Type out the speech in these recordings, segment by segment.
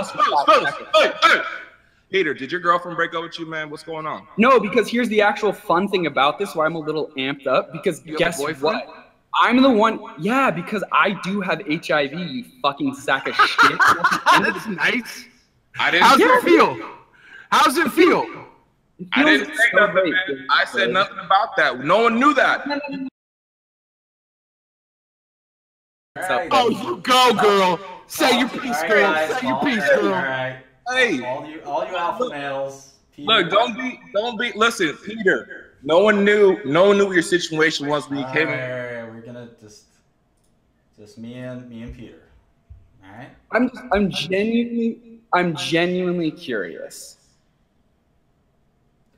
Hey. Peter, did your girlfriend break up with you, man? What's going on? No, because here's the actual fun thing about this, why I'm a little amped up, because guess what? I'm the one, yeah, because I do have HIV, you fucking sack of shit. That's nice. How's it feel? How's it feel? I didn't say nothing, man. I said nothing about that. No one knew that. Right. Oh, you go, girl. Say your piece, girl. Say your piece, girl. All right. Hey, all you alpha males. Peter. Look, don't be. Listen, Peter. No one knew what your situation was when you came in. We're gonna just me and Peter. All right. I'm genuinely curious.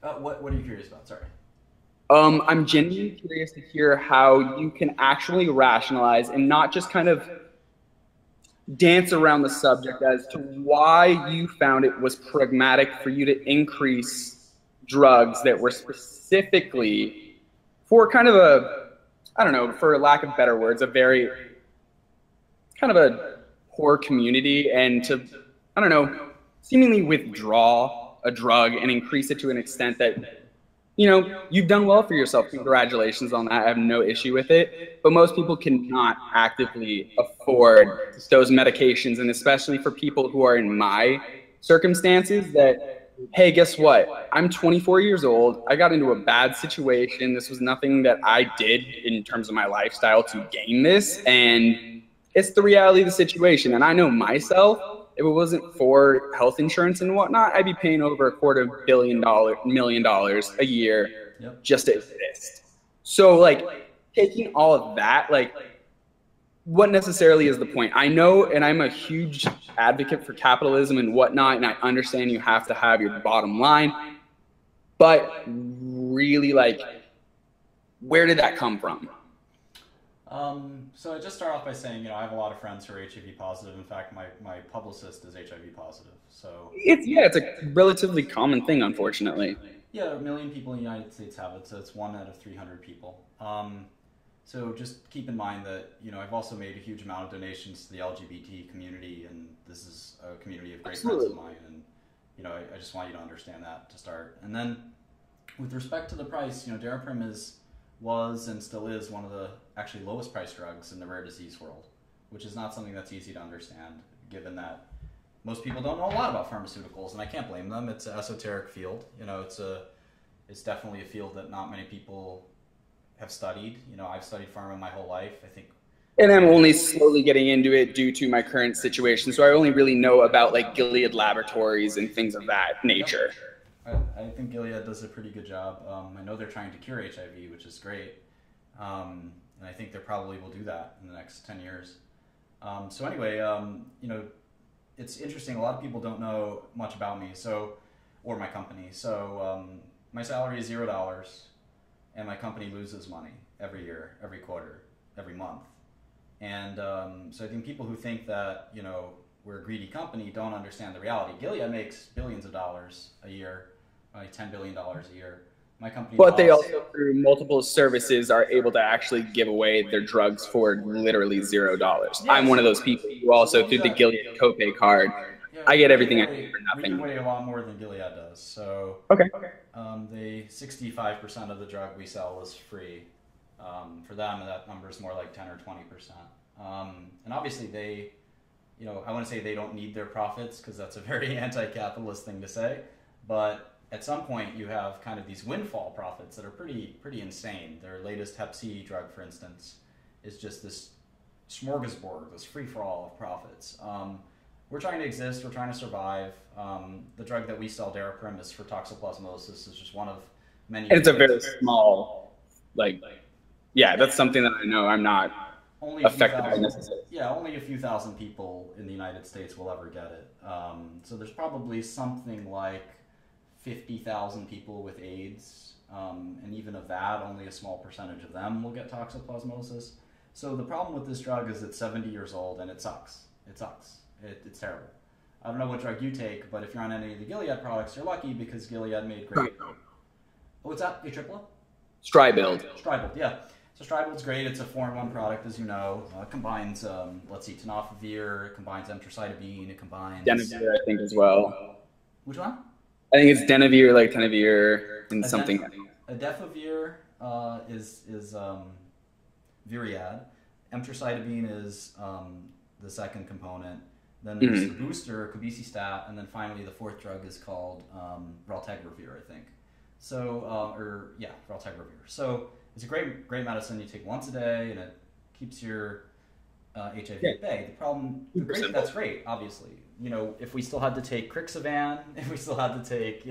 What are you curious about? Sorry. I'm genuinely curious to hear how you can actually rationalize and not just kind of dance around the subject as to why you found it was pragmatic for you to increase drugs that were specifically for kind of a, I don't know, for lack of better words, a very kind of a poor community, and to, I don't know, seemingly withdraw a drug and increase it to an extent that, you know, you've done well for yourself. Congratulations on that. I have no issue with it. But most people cannot actively afford those medications, and especially for people who are in my circumstances that, hey, guess what? I'm 24 years old. I got into a bad situation. This was nothing that I did in terms of my lifestyle to gain this, and it's the reality of the situation. And I know myself, if it wasn't for health insurance and whatnot, I'd be paying over $250 million a year just to exist. So, like, taking all of that, like, what necessarily is the point? I know, and I'm a huge advocate for capitalism and whatnot, and I understand you have to have your bottom line, but really, like, where did that come from? So I just start off by saying, I have a lot of friends who are HIV positive. In fact, my publicist is HIV positive. So it's a relatively common thing, unfortunately. Yeah, 1 million people in the United States have it, so it's 1 out of 300 people. So just keep in mind that, I've also made a huge amount of donations to the LGBT community, and this is a community of great friends of mine, and, I just want you to understand that to start. And then with respect to the price, Daraprim was and still is one of the actually lowest priced drugs in the rare disease world, which is not something that's easy to understand, given that most people don't know a lot about pharmaceuticals, and I can't blame them. It's an esoteric field. It's definitely a field that not many people have studied. I've studied pharma my whole life, I think. And I'm only slowly getting into it due to my current situation, so I only really know about like Gilead Laboratories and things of that nature. I think Gilead does a pretty good job. I know they're trying to cure HIV, which is great. And I think they probably will do that in the next 10 years. So anyway, it's interesting. A lot of people don't know much about me, or my company. So my salary is $0, and my company loses money every year, every quarter, every month. And so I think people who think that, we're a greedy company don't understand the reality. Gilead makes billions of dollars a year, like $10 billion a year. My company, but they also, through multiple services, are able to actually give away their drugs for literally $0. Yes. I'm one of those people who also, through the Gilead copay card, I get everything I need for nothing. We give away a lot more than Gilead does. So, okay. 65% of the drug we sell is free. For them, that number is more like 10 or 20%. And obviously, they, I want to say they don't need their profits, because that's a very anti-capitalist thing to say, but at some point you have kind of these windfall profits that are pretty insane. Their latest Hep C drug, for instance, is just this smorgasbord, this free-for-all of profits. We're trying to exist, we're trying to survive. The drug that we sell, Daraprim, is for toxoplasmosis. It's just one of many. And it's a very small, yeah, that's something that I know I'm not affected by necessarily. Yeah, only a few thousand people in the United States will ever get it. So there's probably something like 50,000 people with AIDS, and even of that, only a small percentage of them will get toxoplasmosis. So the problem with this drug is it's 70 years old, and it sucks. It sucks. It's terrible. I don't know what drug you take, but if you're on any of the Gilead products, you're lucky, because Gilead made great... What's that? Atripla? Stribild. Stribild, yeah. So So Stridewood's great. It's a 4-in-1 product, as you know. It combines, let's see, tenofovir, it combines emtricitabine, it combines... Denavir, I think, as well. Which one? I think it's Denavir, like tenavir, and something. Adefovir is Viriad. Emtricitabine is the second component. Then there's the booster, Cobicistat, and then finally the fourth drug is called raltegravir, I think. So, raltegravir. So it's a great medicine. You take once a day, and it keeps your HIV at bay. The problem, that's great, obviously. You know, if we still had to take Crixivan, if we still had to take,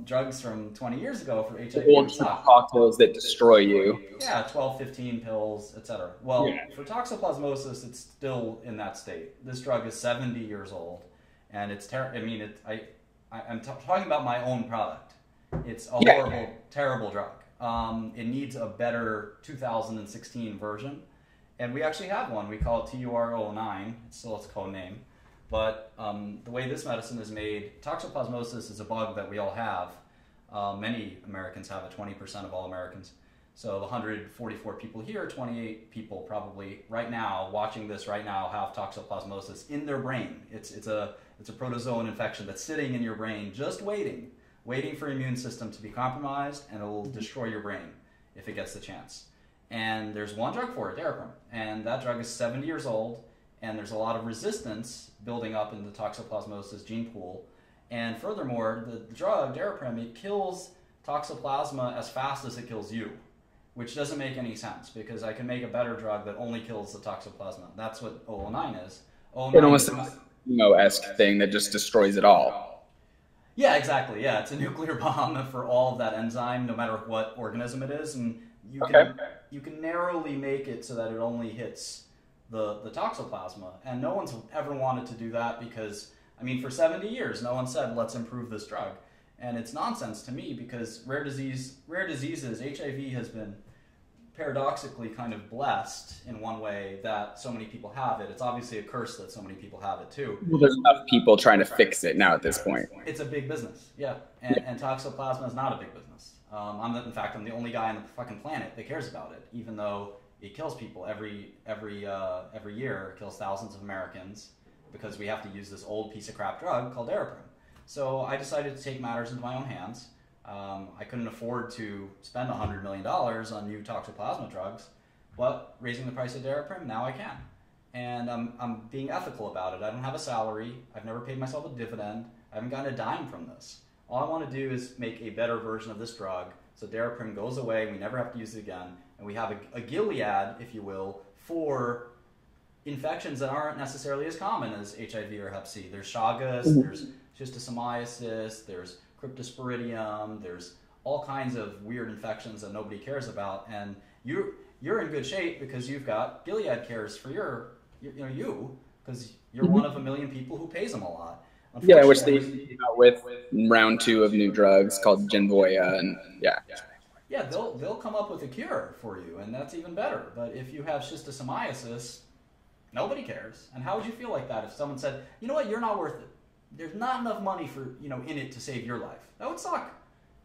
drugs from 20 years ago for HIV, cocktails that destroy you. Yeah, 12, 15 pills, etc. Well, for toxoplasmosis, it's still in that state. This drug is 70 years old, and it's I'm talking about my own product. It's a horrible, terrible drug. It needs a better 2016 version. And we actually have one. We call it TUR-009. It's still its code name. But the way this medicine is made, toxoplasmosis is a bug that we all have. Many Americans have it, 20% of all Americans. So the 144 people here, 28 people probably right now, watching this right now, have toxoplasmosis in their brain. It's a protozoan infection that's sitting in your brain, just waiting for your immune system to be compromised, and it will destroy your brain if it gets the chance. And there's one drug for it, Daraprim, and that drug is 70 years old, and there's a lot of resistance building up in the toxoplasmosis gene pool. And furthermore, the drug, Daraprim, it kills toxoplasma as fast as it kills you, which doesn't make any sense, because I can make a better drug that only kills the toxoplasma. That's what 009 is. It almost is a chemo-esque thing that just destroys it all. Yeah, exactly. Yeah, it's a nuclear bomb for all of that enzyme, no matter what organism it is, and you can narrowly make it so that it only hits the toxoplasma. And no one's ever wanted to do that because, I mean, for 70 years, no one said, let's improve this drug. And it's nonsense to me, because rare diseases, HIV has been paradoxically kind of blessed in one way that so many people have it. It's obviously a curse that so many people have it too. Well, there's enough people trying to fix it now at this point. It's a big business, yeah. And toxoplasma is not a big business. In fact, I'm the only guy on the fucking planet that cares about it, even though it kills people every year. It kills thousands of Americans because we have to use this old piece of crap drug called Daraprim. So I decided to take matters into my own hands. I couldn't afford to spend $100 million on new toxoplasma drugs, but raising the price of Daraprim, now I can. And I'm being ethical about it. I don't have a salary. I've never paid myself a dividend. I haven't gotten a dime from this. All I want to do is make a better version of this drug, so Daraprim goes away, and we never have to use it again, and we have a Gilead, if you will, for infections that aren't necessarily as common as HIV or Hep C. There's Chagas, there's schistosomiasis, there's cryptosporidium, there's all kinds of weird infections that nobody cares about, and you're in good shape because you've got Gilead cares for because you're one of a million people who pays them a lot. Yeah, which they came out with round 2 of new drugs called Genvoya, and yeah, they'll come up with a cure for you, and that's even better. But if you have schistosomiasis, nobody cares. And how would you feel like that if someone said, you know what, you're not worth it. There's not enough money for in it to save your life. That would suck.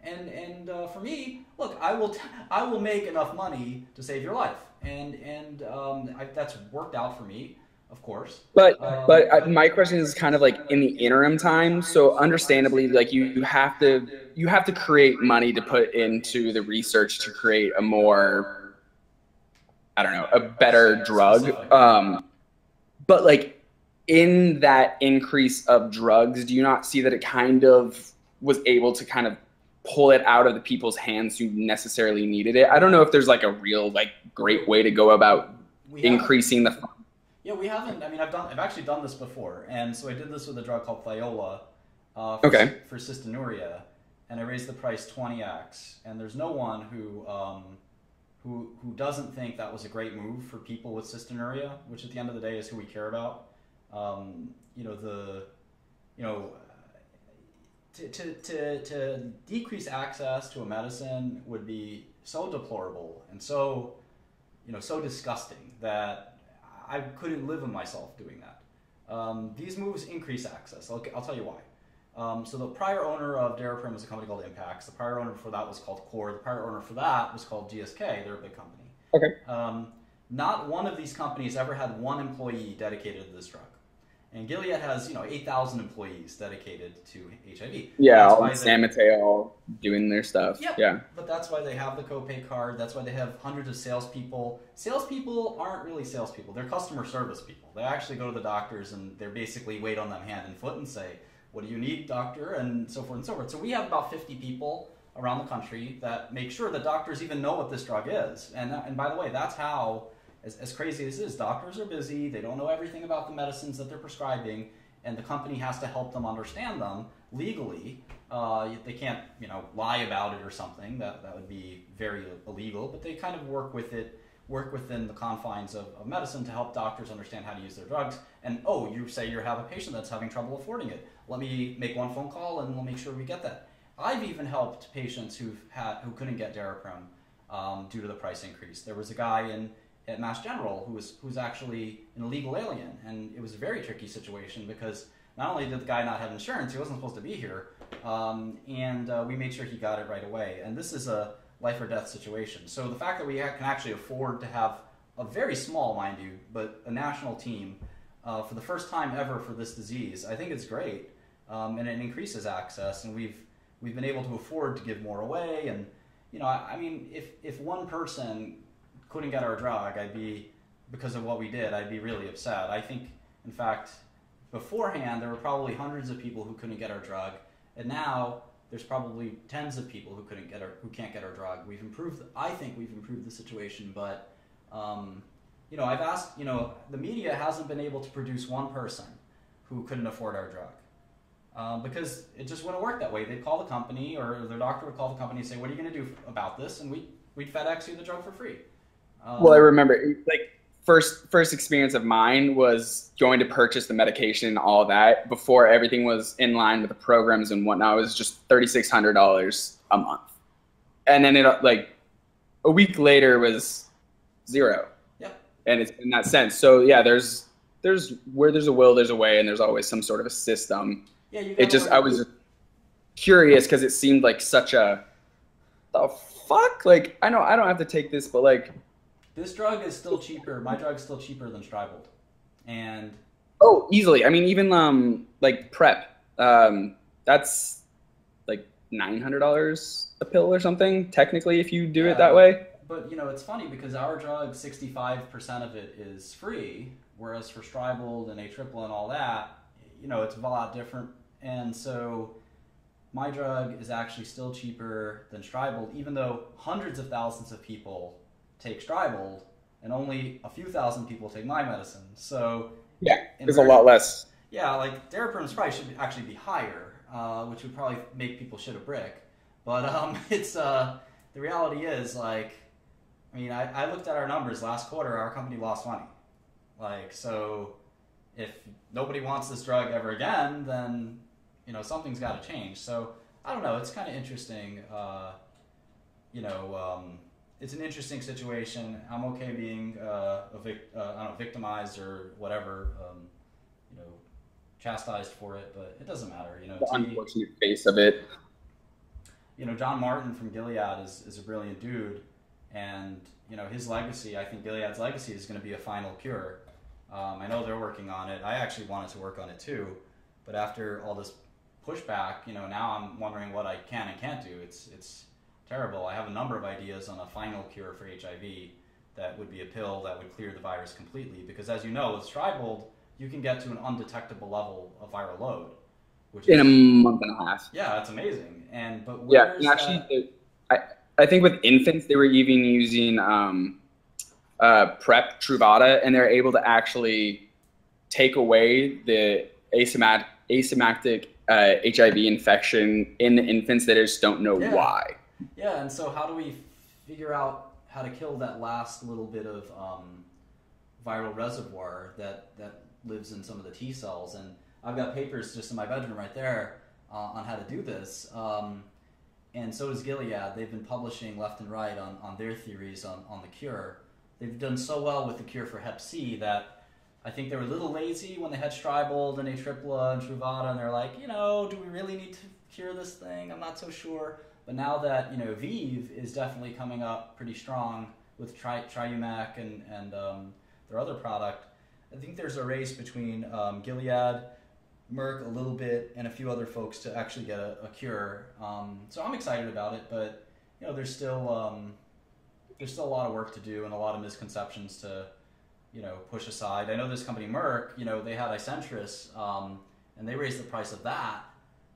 And for me, look, I will make enough money to save your life, and that's worked out for me, of course. But my question is kind of like in the interim time. So understandably, like you have to create money to put into the research to create a more, I don't know, a better drug. But like in that increase of drugs, do you not see that it kind of was able to kind of pull it out of the people's hands who necessarily needed it? I don't know if there's like a real like great way to go about increasing the. Yeah, we haven't. I mean, I've actually done this before, and so I did this with a drug called Thiola for cystinuria, and I raised the price 20x. And there's no one who doesn't think that was a great move for people with cystinuria, which at the end of the day is who we care about. To decrease access to a medicine would be so deplorable and so disgusting that I couldn't live with myself doing that. These moves increase access. I'll tell you why. So the prior owner of Daraprim was a company called Impax. The prior owner for that was called Core. The prior owner for that was called GSK. They're a big company. Okay. Not one of these companies ever had one employee dedicated to this drug. And Gilead has, 8,000 employees dedicated to HIV. Yeah, all the San Mateo doing their stuff. Yep. Yeah. But that's why they have the copay card. That's why they have hundreds of salespeople. Salespeople aren't really salespeople. They're customer service people. They actually go to the doctors and they're basically wait on them hand and foot and say, what do you need, doctor? And so forth and so forth. So we have about 50 people around the country that make sure that doctors even know what this drug is. And by the way, that's how, as crazy as it is, doctors are busy. They don't know everything about the medicines that they're prescribing, and the company has to help them understand them legally. They can't, lie about it or something. That would be very illegal. But they kind of work within the confines of medicine to help doctors understand how to use their drugs. And you say you have a patient that's having trouble affording it. Let me make one phone call and we'll make sure we get that. I've even helped patients who couldn't get Daraprim due to the price increase. There was a guy at Mass General who was actually an illegal alien, and it was a very tricky situation because not only did the guy not have insurance, he wasn't supposed to be here, and we made sure he got it right away. And this is a life or death situation. So the fact that we can actually afford to have a very small, mind you, but a national team for the first time ever for this disease, I think it's great, and it increases access, and we've been able to afford to give more away. And if one person couldn't get our drug, because of what we did, I'd be really upset. I think, in fact, beforehand, there were probably hundreds of people who couldn't get our drug, and now there's probably tens of people who can't get our drug. I think we've improved the situation, but, I've asked, the media hasn't been able to produce one person who couldn't afford our drug. Because it just wouldn't work that way. They'd call the company, or their doctor would call the company and say, what are you going to do about this? And we'd FedEx you the drug for free. Well, I remember, first experience of mine was going to purchase the medication and all that before everything was in line with the programs and whatnot. It was just $3,600 a month, and then a week later was $0. Yeah, and it's in that sense. So yeah, there's where there's a will, there's a way, and there's always some sort of a system. Yeah, I was curious because it seemed like such a the fuck. Like I know I don't have to take this, but this drug is still cheaper. My drug's still cheaper than Stribold. And easily. I mean, even PrEP, that's like $900 a pill or something, technically, if you do it that way. But it's funny because our drug, 65% of it is free, whereas for Stribold and Atriple and all that, it's a lot different. And so my drug is actually still cheaper than Stribold, even though hundreds of thousands of people take Stribold, and only a few thousand people take my medicine. So yeah, there's a lot less. Yeah, Daraprim's price should actually be higher, which would probably make people shit a brick. But it's the reality is I looked at our numbers last quarter. Our company lost money. So if nobody wants this drug ever again, then something's got to change. So I don't know. It's kind of interesting. It's an interesting situation. I'm okay being victimized or whatever, chastised for it, but it doesn't matter. The unfortunate face of it. John Martin from Gilead is a brilliant dude, and his legacy. I think Gilead's legacy is going to be a final cure. I know they're working on it. I actually wanted to work on it too, but after all this pushback, now I'm wondering what I can and can't do. It's terrible. I have a number of ideas on a final cure for HIV that would be a pill that would clear the virus completely, because as you know, with Stribold, you can get to an undetectable level of viral load. Which in a month and a half. Yeah, that's amazing. But and actually, I think with infants, they were even using PrEP Truvada, and they're able to actually take away the asymptomatic HIV infection in the infants that just don't know why. Yeah, and so how do we figure out how to kill that last little bit of viral reservoir that lives in some of the T cells? And I've got papers just in my bedroom right there on how to do this. And so does Gilead. They've been publishing left and right on their theories on the cure. They've done so well with the cure for Hep C that I think they were a little lazy when they had Stribold and Atripla and Truvada, and they're like, do we really need to cure this thing? I'm not so sure. But now that, ViiV is definitely coming up pretty strong, with Triumac and their other product. I think there's a race between Gilead, Merck a little bit, and a few other folks to actually get a cure. So I'm excited about it, but you know, there's still a lot of work to do and a lot of misconceptions to, you know, push aside. I know this company Merck, you know, they had Icentris, and they raised the price of that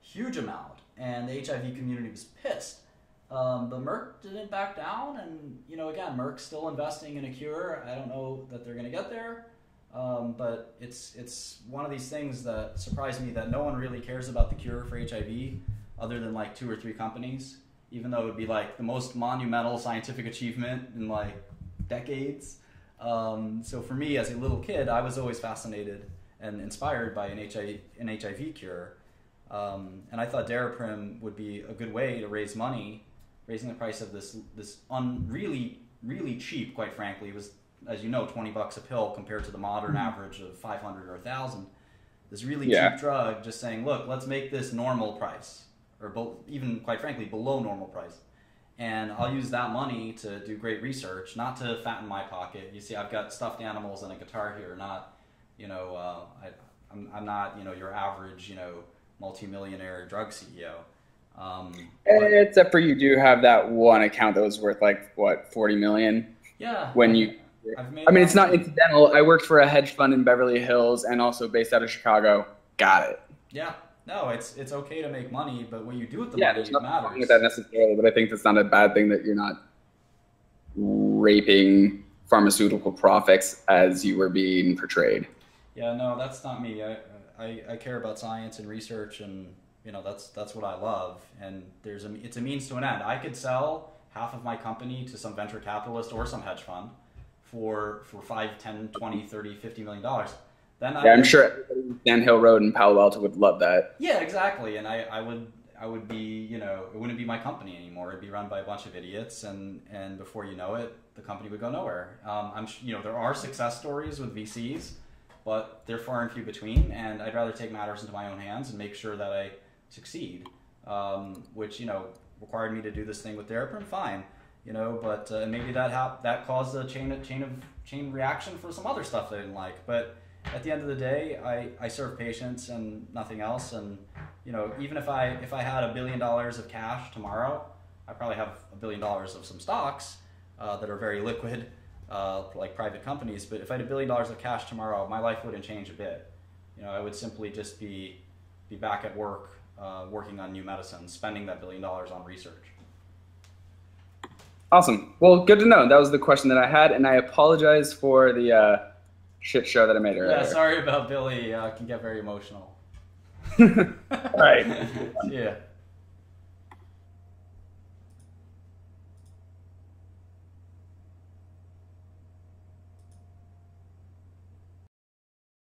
huge amount, and the HIV community was pissed. But Merck didn't back down, and you know, again, Merck's still investing in a cure. I don't know that they're going to get there, but it's one of these things that surprised me that no one really cares about the cure for HIV, other than like 2 or 3 companies, even though it would be like the most monumental scientific achievement in like decades. So for me, as a little kid, I was always fascinated and inspired by an HIV cure. And I thought Daraprim would be a good way to raise money, raising the price of this really cheap, quite frankly. It was, as you know, $20 a pill compared to the modern average of 500 or 1,000. This really cheap drug, just saying, look, let's make this normal price, or even, quite frankly, below normal price. And I'll use that money to do great research, not to fatten my pocket. You see, I've got stuffed animals and a guitar here, not, you know, I'm not, you know, your average, you know, multi-millionaire drug CEO. Except for you do have that one account that was worth like, what, 40 million? Yeah. When you, I mean, it's not incidental. I worked for a hedge fund in Beverly Hills and also based out of Chicago. Got it. Yeah. No, it's okay to make money, but what you do with the money there's nothing matters. wrong with that necessarily, but I think that's not a bad thing that you're not raping pharmaceutical profits as you were being portrayed. Yeah, no, that's not me. I care about science and research, and you know, that's what I love. And it's a means to an end. I could sell half of my company to some venture capitalist or some hedge fund for 5, 10, 20, 30, $50 million. Then I'm sure everybody in Sand Hill Road in Palo Alto would love that. Yeah, exactly. And I would be, you know, it wouldn't be my company anymore. It'd be run by a bunch of idiots, and before you know it, the company would go nowhere. You know, there are success stories with VCs, but they're far and few between, and I'd rather take matters into my own hands and make sure that I succeed, which, you know, required me to do this thing with Daraprim, fine, you know, but maybe that caused a chain reaction for some other stuff that I didn't like. But at the end of the day, I serve patients and nothing else. And you know, even if I had $1 billion of cash tomorrow, I probably have $1 billion of some stocks that are very liquid, like private companies. But if I had $1 billion of cash tomorrow, my life wouldn't change a bit. You know, I would simply just be back at work, working on new medicines, spending that $1 billion on research. Awesome. Well, good to know. That was the question that I had, and I apologize for the shit show that I made earlier. Yeah, sorry about Billy. Can get very emotional. All right. Yeah.